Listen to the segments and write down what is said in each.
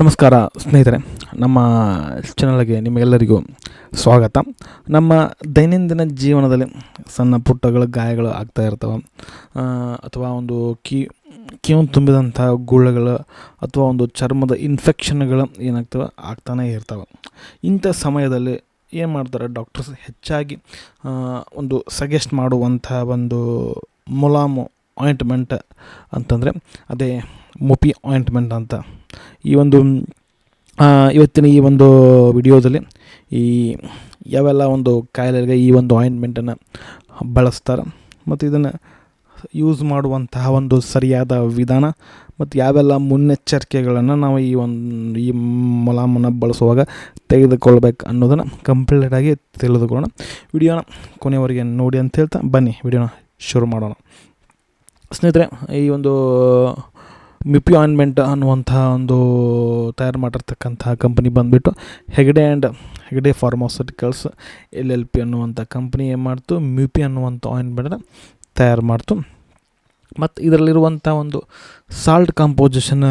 ನಮಸ್ಕಾರ ಸ್ನೇಹಿತರೆ, ನಮ್ಮ ಚಾನಲ್ಗೆ ನಿಮಗೆಲ್ಲರಿಗೂ ಸ್ವಾಗತ. ನಮ್ಮ ದೈನಂದಿನ ಜೀವನದಲ್ಲಿ ಸಣ್ಣ ಪುಟ್ಟಗಳ ಗಾಯಗಳು ಆಗ್ತಾ ಇರ್ತವೆ, ಅಥವಾ ಒಂದು ಕೀವು ತುಂಬಿದಂಥ ಗುಳ್ಳೆಗಳು ಅಥವಾ ಒಂದು ಚರ್ಮದ ಇನ್ಫೆಕ್ಷನ್ಗಳು ಏನಾಗ್ತವೆ ಆಗ್ತಾನೇ ಇರ್ತವೆ. ಇಂಥ ಸಮಯದಲ್ಲಿ ಏನು ಮಾಡ್ತಾರೆ ಡಾಕ್ಟರ್ಸ್ ಹೆಚ್ಚಾಗಿ ಒಂದು ಸಜೆಸ್ಟ್ ಮಾಡುವಂಥ ಒಂದು ಮುಲಾಮು ಆಯಿಂಟ್ಮೆಂಟ್ ಅಂತಂದರೆ ಅದೇ ಮುಪಿ ಆಯಿಂಟ್ಮೆಂಟ್ ಅಂತ. ಇವತ್ತಿನ ಈ ಒಂದು ವಿಡಿಯೋದಲ್ಲಿ ಯಾವೆಲ್ಲ ಒಂದು ಕಾಯಿಲೆಗೆ ಈ ಒಂದು ಆಯಿಂಟ್ಮೆಂಟನ್ನು ಬಳಸ್ತಾರೆ ಮತ್ತು ಇದನ್ನು ಯೂಸ್ ಮಾಡುವಂತಹ ಒಂದು ಸರಿಯಾದ ವಿಧಾನ ಮತ್ತು ಯಾವೆಲ್ಲ ಮುನ್ನೆಚ್ಚರಿಕೆಗಳನ್ನು ನಾವು ಈ ಮುಲಾಮನ್ನು ಬಳಸುವಾಗ ತೆಗೆದುಕೊಳ್ಬೇಕು ಅನ್ನೋದನ್ನು ಕಂಪ್ಲೀಟಾಗಿ ತಿಳಿದುಕೊಳ್ಳೋಣ. ವಿಡಿಯೋನ ಕೊನೆಯವರೆಗೆ ನೋಡಿ ಅಂತ ಹೇಳ್ತಾ ಬನ್ನಿ ವಿಡಿಯೋನ ಶುರು ಮಾಡೋಣ. ಸ್ನೇಹಿತರೆ, ಈ ಒಂದು ಮುಪಿ ಆಯಿಂಟ್ಮೆಂಟ್ ಅನ್ನುವಂಥ ಒಂದು ತಯಾರು ಮಾಡಿರ್ತಕ್ಕಂಥ ಕಂಪ್ನಿ ಬಂದುಬಿಟ್ಟು ಹೆಗ್ಡೆ ಫಾರ್ಮಾಸ್ಯೂಟಿಕಲ್ಸ್ LLP ಅನ್ನುವಂಥ ಕಂಪ್ನಿ ಏನು ಮಾಡ್ತು, ಮುಪಿ ಅನ್ನುವಂಥ ಆಯಿಂಟ್ಮೆಂಟನ್ನು ತಯಾರು ಮಾಡ್ತು. ಮತ್ತು ಇದರಲ್ಲಿರುವಂಥ ಒಂದು ಸಾಲ್ಟ್ ಕಾಂಪೋಸಿಷನ್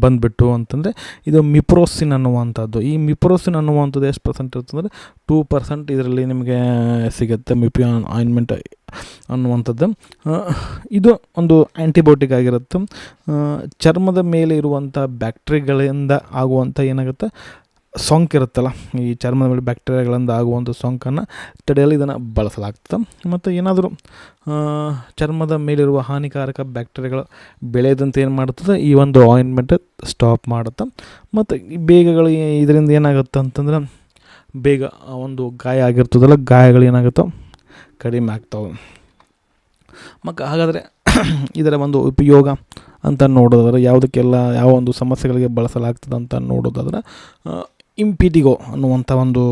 ಬಂದುಬಿಟ್ಟು ಅಂತಂದರೆ ಇದು ಮಿಪ್ರೋಸಿನ್ ಅನ್ನುವಂಥದ್ದು. ಈ ಮಿಪ್ರೋಸಿನ್ ಅನ್ನುವಂಥದ್ದು ಎಷ್ಟು ಪರ್ಸೆಂಟ್ ಇರ್ತಂದರೆ 2% ಇದರಲ್ಲಿ ನಿಮಗೆ ಸಿಗುತ್ತೆ ಮುಪಿ ಆಯಿಂಟ್ಮೆಂಟ್ ಅನ್ನುವಂಥದ್ದು. ಇದು ಒಂದು ಆ್ಯಂಟಿಬಯೋಟಿಕ್ ಆಗಿರುತ್ತೆ. ಚರ್ಮದ ಮೇಲೆ ಇರುವಂಥ ಬ್ಯಾಕ್ಟೀರಿಯಾಗಳಿಂದ ಆಗುವಂಥ ಏನಾಗುತ್ತೆ ಸೋಂಕಿರುತ್ತಲ್ಲ, ಈ ಚರ್ಮದ ಮೇಲೆ ಬ್ಯಾಕ್ಟೀರಿಯಾಗಳಿಂದ ಆಗುವಂಥ ಸೋಂಕನ್ನು ತಡೆಯಲು ಇದನ್ನು ಬಳಸಲಾಗ್ತದೆ. ಮತ್ತು ಏನಾದರೂ ಚರ್ಮದ ಮೇಲಿರುವ ಹಾನಿಕಾರಕ ಬ್ಯಾಕ್ಟೀರಿಯಾಗಳು ಬೆಳೆದಂತೆ ಏನು ಮಾಡ್ತದೆ ಈ ಒಂದು ಆಯಿಂಟ್ಮೆಂಟ್ ಸ್ಟಾಪ್ ಮಾಡುತ್ತೆ. ಮತ್ತು ಈ ಬೇಗಗಳು ಇದರಿಂದ ಏನಾಗುತ್ತೆ ಅಂತಂದ್ರೆ ಬೇಗ ಒಂದು ಗಾಯ ಆಗಿರ್ತದಲ್ಲ, ಗಾಯಗಳು ಏನಾಗುತ್ತೋ ಕಡಿಮೆ ಆಗ್ತಾವೆ. ಹಾಗಾದರೆ ಇದರ ಒಂದು ಉಪಯೋಗ ಅಂತ ನೋಡೋದಾದ್ರೆ ಯಾವುದಕ್ಕೆಲ್ಲ ಯಾವ ಒಂದು ಸಮಸ್ಯೆಗಳಿಗೆ ಬಳಸಲಾಗ್ತದೆ ಅಂತ ನೋಡೋದಾದ್ರೆ ಇಂಪಿಟಿಗೋ ಅನ್ನುವಂಥ ಒಂದು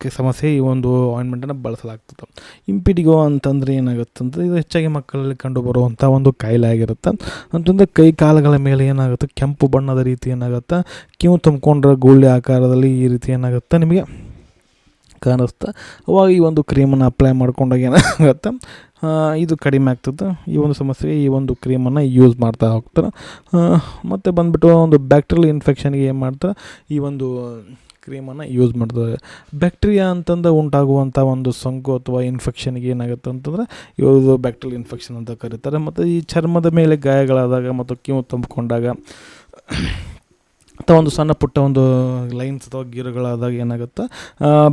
ಸಮಸ್ಯೆ ಈ ಒಂದು ಆಯಿಂಟ್ಮೆಂಟನ್ನು ಬಳಸಲಾಗ್ತದೆ. ಇಂಪಿಟಿಗೋ ಅಂತಂದರೆ ಏನಾಗುತ್ತೆ ಅಂದರೆ ಇದು ಹೆಚ್ಚಾಗಿ ಮಕ್ಕಳಲ್ಲಿ ಕಂಡುಬರುವಂಥ ಒಂದು ಕಾಯಿಲೆ ಆಗಿರುತ್ತೆ. ಅಂತಂದರೆ ಕೈ ಕಾಲುಗಳ ಮೇಲೆ ಏನಾಗುತ್ತೆ ಕೆಂಪು ಬಣ್ಣದ ರೀತಿ ಏನಾಗುತ್ತೆ, ಕೀವು ತುಂಬಿಕೊಂಡ್ರೆ ಗುಳ್ಳೆ ಆಕಾರದಲ್ಲಿ ಈ ರೀತಿ ಏನಾಗುತ್ತೆ ನಿಮಗೆ ಕಾಣಿಸ್ತಾ. ಅವಾಗ ಈ ಒಂದು ಕ್ರೀಮನ್ನು ಅಪ್ಲೈ ಮಾಡ್ಕೊಂಡಾಗ ಏನಾಗುತ್ತೆ ಇದು ಕಡಿಮೆ ಆಗ್ತದೆ. ಈ ಒಂದು ಸಮಸ್ಯೆಗೆ ಈ ಒಂದು ಕ್ರೀಮನ್ನು ಯೂಸ್ ಮಾಡ್ತಾ ಹೋಗ್ತಾರೆ. ಮತ್ತು ಬಂದುಬಿಟ್ಟು ಒಂದು ಬ್ಯಾಕ್ಟೀರಿಯಲ್ ಇನ್ಫೆಕ್ಷನ್ಗೆ ಏನು ಮಾಡ್ತಾರೆ ಈ ಒಂದು ಕ್ರೀಮನ್ನು ಯೂಸ್ ಮಾಡ್ತಾರೆ. ಬ್ಯಾಕ್ಟೀರಿಯಾ ಅಂತಂದು ಉಂಟಾಗುವಂಥ ಒಂದು ಸೋಂಕು ಅಥವಾ ಇನ್ಫೆಕ್ಷನ್ಗೆ ಏನಾಗುತ್ತೆ ಅಂತಂದರೆ ಇವರು ಬ್ಯಾಕ್ಟೀರಿಯಲ್ ಇನ್ಫೆಕ್ಷನ್ ಅಂತ ಕರೀತಾರೆ. ಮತ್ತು ಈ ಚರ್ಮದ ಮೇಲೆ ಗಾಯಗಳಾದಾಗ ಮತ್ತು ಕೀವು ತುಂಬಿಕೊಂಡಾಗ ಅಥವಾ ಒಂದು ಸಣ್ಣ ಪುಟ್ಟ ಒಂದು ಲೈನ್ಸ್ ಅಥವಾ ಗೀರುಗಳಾದಾಗ ಏನಾಗುತ್ತೆ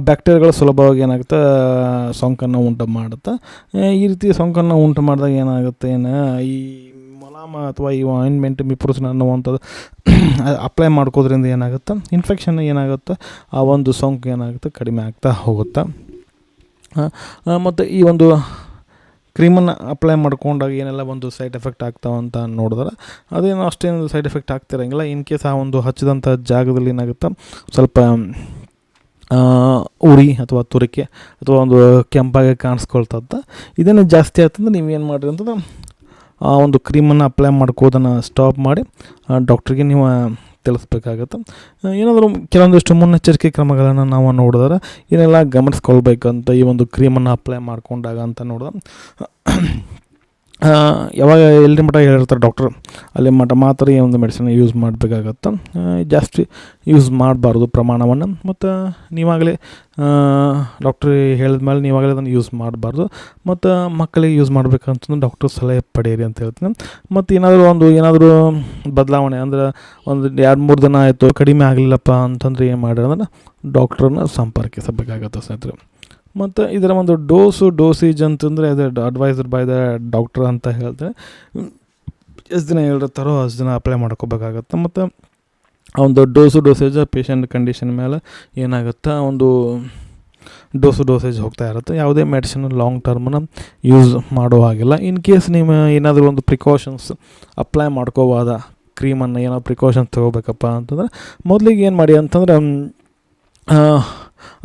ಬ್ಯಾಕ್ಟೀರಿಯಾಗಳು ಸುಲಭವಾಗಿ ಏನಾಗುತ್ತೆ ಸೋಂಕನ್ನು ಉಂಟು ಮಾಡುತ್ತೆ. ಈ ರೀತಿ ಸೋಂಕನ್ನು ಉಂಟು ಮಾಡಿದಾಗ ಏನಾಗುತ್ತೆ ಈ ಮುಲಾಮ ಅಥವಾ ಈ ಆಯಿಂಟ್ಮೆಂಟ್ ಮಿಪ್ರೋಸಿನ್ ಅನ್ನುವಂಥದ್ದು ಅಪ್ಲೈ ಮಾಡ್ಕೋದ್ರಿಂದ ಏನಾಗುತ್ತೆ ಇನ್ಫೆಕ್ಷನ್ ಏನಾಗುತ್ತೆ ಆ ಒಂದು ಸೋಂಕು ಏನಾಗುತ್ತೆ ಕಡಿಮೆ ಆಗ್ತಾ ಹೋಗುತ್ತೆ. ಮತ್ತು ಈ ಒಂದು ಕ್ರೀಮನ್ನು ಅಪ್ಲೈ ಮಾಡ್ಕೊಂಡಾಗ ಏನೆಲ್ಲ ಒಂದು ಸೈಡ್ ಎಫೆಕ್ಟ್ ಆಗ್ತಾವಂತ ನೋಡಿದ್ರೆ ಅದೇನು ಅಷ್ಟೇನು ಸೈಡ್ ಎಫೆಕ್ಟ್ ಆಗ್ತಿರಂಗಿಲ್ಲ. ಇನ್ ಕೇಸ್ ಆ ಒಂದು ಹಚ್ಚಿದಂಥ ಜಾಗದಲ್ಲಿ ಏನಾಗುತ್ತೆ ಸ್ವಲ್ಪ ಉರಿ ಅಥವಾ ತುರಿಕೆ ಅಥವಾ ಒಂದು ಕೆಂಪಾಗಿ ಕಾಣಿಸ್ಕೊಳ್ತದ್ದು. ಇದನ್ನು ಜಾಸ್ತಿ ಆಗ್ತದೆ ನೀವೇನು ಮಾಡಿರಿ ಅಂತಂದ್ರೆ ಆ ಒಂದು ಕ್ರೀಮನ್ನು ಅಪ್ಲೈ ಮಾಡ್ಕೋದನ್ನು ಸ್ಟಾಪ್ ಮಾಡಿ ಡಾಕ್ಟ್ರಿಗೆ ನೀವು ತಿಳಿಸ್ಬೇಕಾಗತ್ತೆ. ಏನಾದರೂ ಕೆಲವೊಂದಿಷ್ಟು ಮುನ್ನೆಚ್ಚರಿಕೆ ಕ್ರಮಗಳನ್ನು ನಾವು ನೋಡಿದ್ರೆ ಏನೆಲ್ಲ ಗಮನಿಸ್ಕೊಳ್ಬೇಕಂತ ಈ ಒಂದು ಕ್ರೀಮನ್ನು ಅಪ್ಲೈ ಮಾಡ್ಕೊಂಡಾಗ ಅಂತ ನೋಡಿದ್ರೆ ಯಾವಾಗ ಎಲ್ಲಿ ಮಟ್ಟ ಹೇಳಿರ್ತಾರೆ ಡಾಕ್ಟ್ರು ಅಲ್ಲಿ ಮಟ್ಟ ಮಾತ್ರ ಈ ಒಂದು ಮೆಡಿಸಿನ್ ಯೂಸ್ ಮಾಡಬೇಕಾಗತ್ತೆ. ಜಾಸ್ತಿ ಯೂಸ್ ಮಾಡಬಾರ್ದು ಪ್ರಮಾಣವನ್ನು. ಮತ್ತು ನೀವಾಗಲೇ ಡಾಕ್ಟ್ರ್ ಹೇಳಿದ ಮೇಲೆ ನೀವಾಗಲೇ ಅದನ್ನು ಯೂಸ್ ಮಾಡಬಾರ್ದು. ಮತ್ತು ಮಕ್ಕಳಿಗೆ ಯೂಸ್ ಮಾಡಬೇಕಂತಂದ್ರೆ ಡಾಕ್ಟ್ರ್ ಸಲಹೆ ಪಡೆಯಿರಿ ಅಂತ ಹೇಳ್ತೀನಿ. ಮತ್ತು ಏನಾದರೂ ಬದಲಾವಣೆ ಅಂದರೆ ಒಂದು 2-3 ದಿನ ಆಯಿತು ಕಡಿಮೆ ಆಗಲಿಲ್ಲಪ್ಪ ಅಂತಂದರೆ ಏನು ಮಾಡಿರಿ ಅಂದ್ರೆ ಡಾಕ್ಟ್ರನ್ನ ಸಂಪರ್ಕಿಸಬೇಕಾಗತ್ತೆ ಸ್ನೇಹಿತರೆ. ಮತ್ತು ಇದರ ಒಂದು ಡೋಸೇಜ್ ಅಂತಂದರೆ ಅದು ಅಡ್ವೈಸ್ಡ್ ಬೈ ದ ಡಾಕ್ಟ್ರ್ ಅಂತ ಹೇಳ್ತಾರೆ. ಎಷ್ಟು ದಿನ ಹೇಳಿರ್ತಾರೋ ಅಷ್ಟು ದಿನ ಅಪ್ಲೈ ಮಾಡ್ಕೋಬೇಕಾಗತ್ತೆ. ಮತ್ತು ಆ ಒಂದು ಡೋಸೇಜ್ ಪೇಷಂಟ್ ಕಂಡೀಷನ್ ಮೇಲೆ ಏನಾಗುತ್ತೆ ಒಂದು ಡೋಸೇಜ್ ಹೋಗ್ತಾ ಇರುತ್ತೆ. ಯಾವುದೇ ಮೆಡಿಸಿನ್ ಲಾಂಗ್ ಟರ್ಮನ್ನು ಯೂಸ್ ಮಾಡೋ ಹಾಗಿಲ್ಲ. ಇನ್ ಕೇಸ್ ನೀವು ಏನಾದರೂ ಒಂದು ಪ್ರಿಕಾಷನ್ಸ್ ಅಪ್ಲೈ ಮಾಡ್ಕೋಬೋದ ಕ್ರೀಮನ್ನು ಏನೋ ಪ್ರಿಕಾಷನ್ಸ್ ತೊಗೋಬೇಕಪ್ಪ ಅಂತಂದ್ರೆ ಮೊದಲಿಗೆ ಏನು ಮಾಡಿ ಅಂತಂದ್ರೆ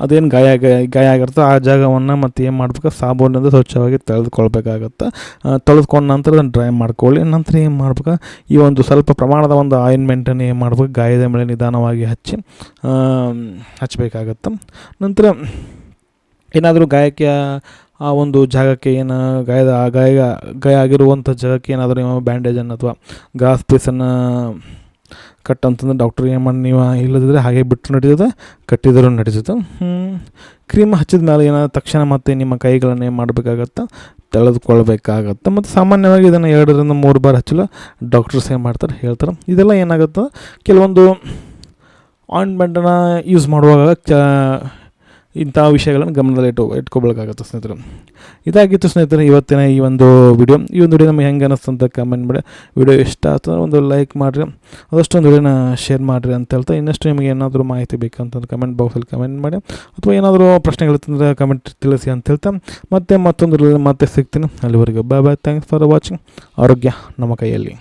ಅದೇನು ಗಾಯ ಆಗಿರುತ್ತೆ ಆ ಜಾಗವನ್ನು ಮತ್ತು ಏನು ಮಾಡ್ಬೇಕು ಸಾಬೂನಿಂದ ಸ್ವಚ್ಛವಾಗಿ ತೊಳೆದುಕೊಳ್ಬೇಕಾಗತ್ತೆ. ತೊಳೆದುಕೊಂಡ ನಂತರ ಅದನ್ನು ಡ್ರೈ ಮಾಡ್ಕೊಳ್ಳಿ. ನಂತರ ಏನು ಮಾಡ್ಬೇಕು ಈ ಒಂದು ಸ್ವಲ್ಪ ಪ್ರಮಾಣದ ಒಂದು ಆಯಿಂಟ್ಮೆಂಟನ್ನು ಏನು ಮಾಡ್ಬೇಕು ಗಾಯದ ಮೇಲೆ ನಿಧಾನವಾಗಿ ಹಚ್ಚಬೇಕಾಗತ್ತೆ. ನಂತರ ಏನಾದರೂ ಗಾಯಕ್ಕೆ ಆ ಒಂದು ಜಾಗಕ್ಕೆ ಏನು ಗಾಯ ಆಗಿರುವಂಥ ಜಾಗಕ್ಕೆ ಏನಾದರೂ ನೀವು ಬ್ಯಾಂಡೇಜನ್ನು ಅಥವಾ ಗ್ರಾಸ್ ಪೀಸನ್ನು ಕಟ್ ಅಂತಂದ್ರೆ ಡಾಕ್ಟ್ರ್ ಏನು ಮಾಡಿ ನೀವು ಇಲ್ಲದಿದ್ದರೆ ಹಾಗೆ ಬಿಟ್ಟರು ನಡೀತದೆ, ಕಟ್ಟಿದರೂ ನಡೀತದೆ. ಕ್ರೀಮ್ ಹಚ್ಚಿದ ಮೇಲೆ ಏನಾದ್ರು ತಕ್ಷಣ ಮತ್ತೆ ನಿಮ್ಮ ಕೈಗಳನ್ನು ಏನು ಮಾಡಬೇಕಾಗತ್ತೆ, ತೆಳೆದುಕೊಳ್ಬೇಕಾಗತ್ತೆ. ಮತ್ತು ಸಾಮಾನ್ಯವಾಗಿ ಇದನ್ನು 2 ರಿಂದ 3 ಬಾರಿ ಹಚ್ಚಲು ಡಾಕ್ಟರ್ಸ್ ಏನು ಮಾಡ್ತಾರೆ ಹೇಳ್ತಾರೆ. ಇದೆಲ್ಲ ಏನಾಗುತ್ತೆ, ಕೆಲವೊಂದು ಆಯಿಂಟ್ಮೆಂಟನ್ನು ಯೂಸ್ ಮಾಡುವಾಗ ಇಂಥ ವಿಷಯಗಳನ್ನು ಗಮನದಲ್ಲಿ ಇಟ್ಕೊಬೇಕಾಗತ್ತೆ ಸ್ನೇಹಿತರೆ. ಇದಾಗಿತ್ತು ಸ್ನೇಹಿತರೆ ಇವತ್ತಿನ ಈ ಒಂದು ವಿಡಿಯೋ ನಮಗೆ ಹೆಂಗೆ ಅನ್ನಿಸ್ತು ಅಂತ ಕಮೆಂಟ್ ಮಾಡಿ. ವಿಡಿಯೋ ಇಷ್ಟ ಆಗ್ತದೆ ಒಂದು ಲೈಕ್ ಮಾಡಿರಿ, ಅದಷ್ಟೊಂದು ವಿಡಿಯೋನ ಶೇರ್ ಮಾಡಿರಿ ಅಂತ ಹೇಳ್ತಾ, ಇನ್ನಷ್ಟು ನಿಮಗೆ ಏನಾದರೂ ಮಾಹಿತಿ ಬೇಕಂತಂದ್ರೆ ಕಮೆಂಟ್ ಬಾಕ್ಸಲ್ಲಿ ಕಮೆಂಟ್ ಮಾಡಿ, ಅಥವಾ ಏನಾದರೂ ಪ್ರಶ್ನೆಗಳಿತ್ತಂದ್ರೆ ಕಮೆಂಟ್ ತಿಳಿಸಿ ಅಂತ ಹೇಳ್ತಾ ಮತ್ತೊಂದು ಮತ್ತೆ ಸಿಗ್ತೀನಿ. ಅಲ್ಲಿವರೆಗೂ bye bye. Thanks for watching. ಆರೋಗ್ಯ ನಮ್ಮ ಕೈಯಲ್ಲಿ.